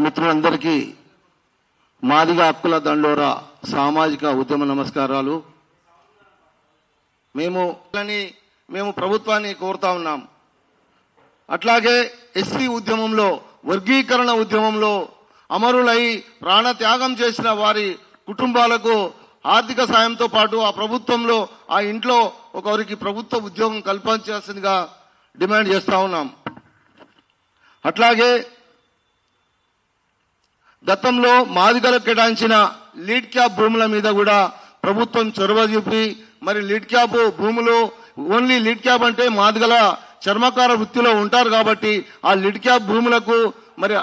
మిత్రులందరికీ మాదిగ హక్కుల దండోరా సామాజిక ఉద్యమ నమస్కారాలు. మేము ప్రభుత్వాన్ని కోరుతా ఉన్నాం. అట్లాగే ఎస్సీ ఉద్యమంలో, వర్గీకరణ ఉద్యమంలో అమరులై ప్రాణత్యాగం చేసిన వారి కుటుంబాలకు ఆర్థిక సాయంతో పాటు ఆ ప్రభుత్వంలో ఆ ఇంట్లో ఒకరికి ప్రభుత్వ ఉద్యోగం కల్పించాల్సిందిగా డిమాండ్ చేస్తా ఉన్నాం. అట్లాగే గతంలో మాదిగలకు కేటాయించిన లీడ్ క్యాప్ భూముల మీద కూడా ప్రభుత్వం చొరవ చూపి మరి లీడ్ క్యాప్ భూములు ఓన్లీ లీడ్ క్యాప్ అంటే మాదిగల చర్మకార వృత్తిలో ఉంటారు కాబట్టి ఆ లీడ్ క్యాప్ భూములకు మరి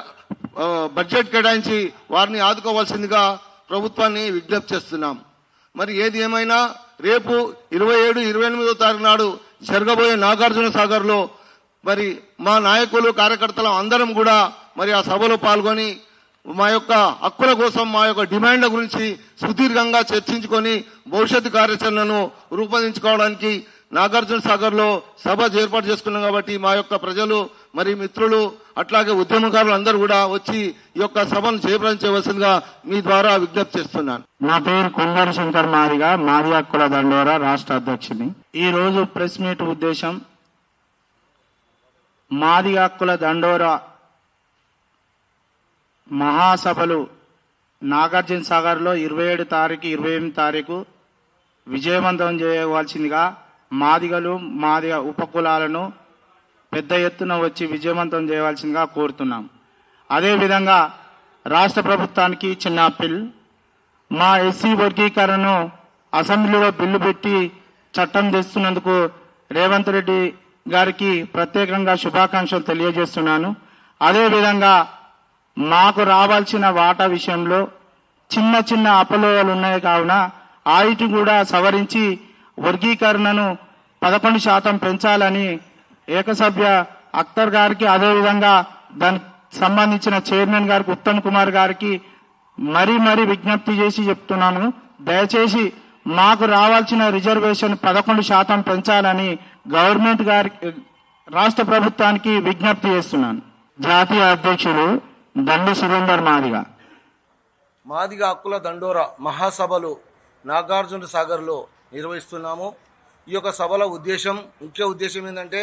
బడ్జెట్ కేటాయించి వారిని ఆదుకోవాల్సిందిగా ప్రభుత్వాన్ని విజ్ఞప్తి చేస్తున్నాం. మరి ఏది ఏమైనా రేపు 27, 28వ తారీఖు నాడు జరగబోయే నాగార్జున సాగర్లో మరి మా నాయకులు కార్యకర్తలు అందరం కూడా మరి ఆ సభలో పాల్గొని మా యొక్క హక్కుల కోసం, మా యొక్క డిమాండ్ల గురించి సుదీర్ఘంగా చర్చించుకొని భవిష్యత్తు కార్యాచరణను రూపొందించుకోవడానికి నాగార్జున సాగర్ లో సభ ఏర్పాటు చేసుకున్నాం. కాబట్టి మా యొక్క ప్రజలు మరి మిత్రులు అట్లాగే ఉద్యమకారులు అందరూ కూడా వచ్చి ఈ యొక్క సభను జయప్రదం చేయవలసిందిగా మీ ద్వారా విజ్ఞప్తి చేస్తున్నాను. నా పేరు కొంగర శంకర్ మాదిగ, మాదిగ హక్కుల దండోరా రాష్ట్ర అధ్యక్షుని. ఈ రోజు ప్రెస్ మీట్ ఉద్దేశం మాదిగ హక్కుల దండోరా మహాసభలు నాగార్జున సాగర్ లో 27 తారీఖు 28 తారీఖు విజయవంతం చేయవలసిందిగా మాదిగలు, మాదిగ ఉపకులాలను పెద్ద ఎత్తున వచ్చి విజయవంతం చేయవలసిందిగా కోరుతున్నాం. అదేవిధంగా రాష్ట్ర ప్రభుత్వానికి చిన్న అప్పీల్, మా ఎస్సీ వర్గీకరణను అసెంబ్లీలో బిల్లు పెట్టి చట్టం తెస్తున్నందుకు రేవంత్ రెడ్డి గారికి ప్రత్యేకంగా శుభాకాంక్షలు తెలియజేస్తున్నాను. అదేవిధంగా మాకు రావాల్సిన వాటా విషయంలో చిన్న చిన్న అపలోయాలు ఉన్నాయి కావున ఆయిటి కూడా సవరించి వర్గీకరణను 11% పెంచాలని ఏకసభ్య అఖ్తర్ గారికి, అదేవిధంగా దానికి సంబంధించిన చైర్మన్ గారికి ఉత్తమ్ కుమార్ గారికి మరీ విజ్ఞప్తి చేసి చెప్తున్నాను. దయచేసి మాకు రావాల్సిన రిజర్వేషన్ 11% పెంచాలని గవర్నమెంట్ గారికి, రాష్ట్ర ప్రభుత్వానికి విజ్ఞప్తి చేస్తున్నాను. జాతీయ అధ్యక్షులు దండు సురేందర్ మాదిగ. మాదిగ హక్కుల దండోరా మహాసభలు నాగార్జున సాగర్లో నిర్వహిస్తున్నాము. ఈ యొక్క సభల ముఖ్య ఉద్దేశం ఏంటంటే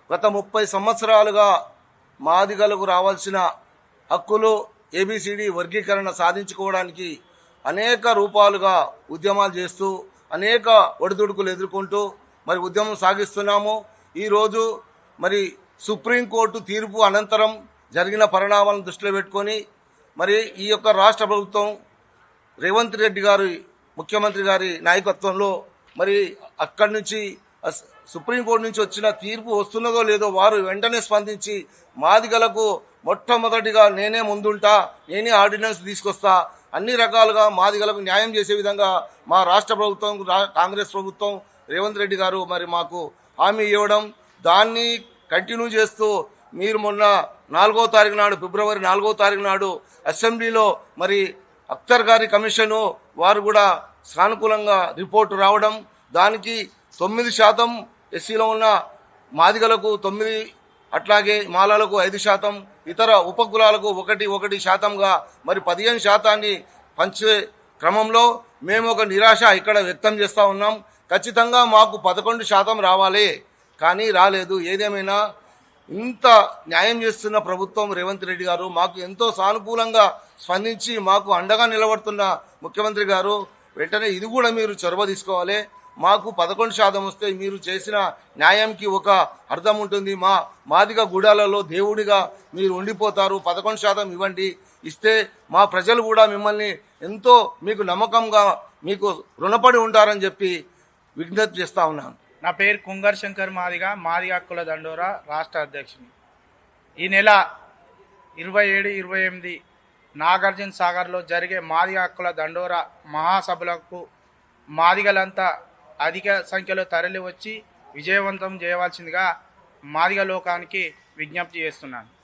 గత 30 సంవత్సరాలుగా మాదిగలకు రావాల్సిన హక్కులు ఏబిసిడి వర్గీకరణ సాధించుకోవడానికి అనేక రూపాలుగా ఉద్యమాలు చేస్తూ అనేక ఒడిదుడుకులు ఎదుర్కొంటూ మరి ఉద్యమం సాగిస్తున్నాము. ఈరోజు మరి సుప్రీంకోర్టు తీర్పు అనంతరం జరిగిన పరిణామాలను దృష్టిలో పెట్టుకొని మరి ఈ యొక్క రాష్ట్ర ప్రభుత్వం రేవంత్ రెడ్డి గారి ముఖ్యమంత్రి గారి నాయకత్వంలో మరి అక్కడి నుంచి సుప్రీంకోర్టు నుంచి వచ్చిన తీర్పు వస్తున్నదో లేదో వారు వెంటనే స్పందించి మాదిగలకు మొట్టమొదటిగా నేనే ముందుంటా, నేనే ఆర్డినెన్స్ తీసుకొస్తా, అన్ని రకాలుగా మాదిగలకు న్యాయం చేసే విధంగా మా రాష్ట్ర ప్రభుత్వం, కాంగ్రెస్ ప్రభుత్వం, రేవంత్ రెడ్డి గారు మరి మాకు హామీ ఇవ్వడం, దాన్ని కంటిన్యూ చేస్తూ మీరు మొన్న 4వ తారీఖు నాడు, ఫిబ్రవరి 4వ తారీఖు నాడు అసెంబ్లీలో మరి అఖ్తర్ గారి కమిషను వారు కూడా సానుకూలంగా రిపోర్టు రావడం, దానికి 9% ఎస్సీలో ఉన్న మాదిగలకు 9, అట్లాగే మాలలకు 5%, ఇతర ఉపకులాలకు 1% మరి 15% పంచే క్రమంలో మేము ఒక నిరాశ ఇక్కడ వ్యక్తం చేస్తూ ఉన్నాం. ఖచ్చితంగా మాకు 11% రావాలి, కానీ రాలేదు. ఏదేమైనా ఇంత న్యాయం చేస్తున్న ప్రభుత్వం రేవంత్ రెడ్డి గారు మాకు ఎంతో సానుకూలంగా స్పందించి మాకు అండగా నిలబడుతున్న ముఖ్యమంత్రి గారు వెంటనే ఇది కూడా మీరు చొరవ తీసుకోవాలి. మాకు 11% వస్తే మీరు చేసిన న్యాయంకి ఒక అర్థం ఉంటుంది. మాదిగ గుడాలలో దేవుడిగా మీరు ఉండిపోతారు. 11% ఇవ్వండి. ఇస్తే మా ప్రజలు కూడా మిమ్మల్ని ఎంతో మీకు నమ్మకంగా మీకు రుణపడి ఉంటారని చెప్పి విజ్ఞప్తి చేస్తా ఉన్నాను. నా పేరు కొంగర శంకర్ మాదిగ, మాదిగ హక్కుల దండోరా రాష్ట్ర అధ్యక్షుని. ఈ నెల 27, 28 నాగార్జున సాగర్లో జరిగే మాదిగ హక్కుల దండోరా మహాసభలకు మాదిగలంతా అధిక సంఖ్యలో తరలి వచ్చి విజయవంతం చేయవలసిందిగా మాదిగ లోకానికి విజ్ఞప్తి చేస్తున్నాను.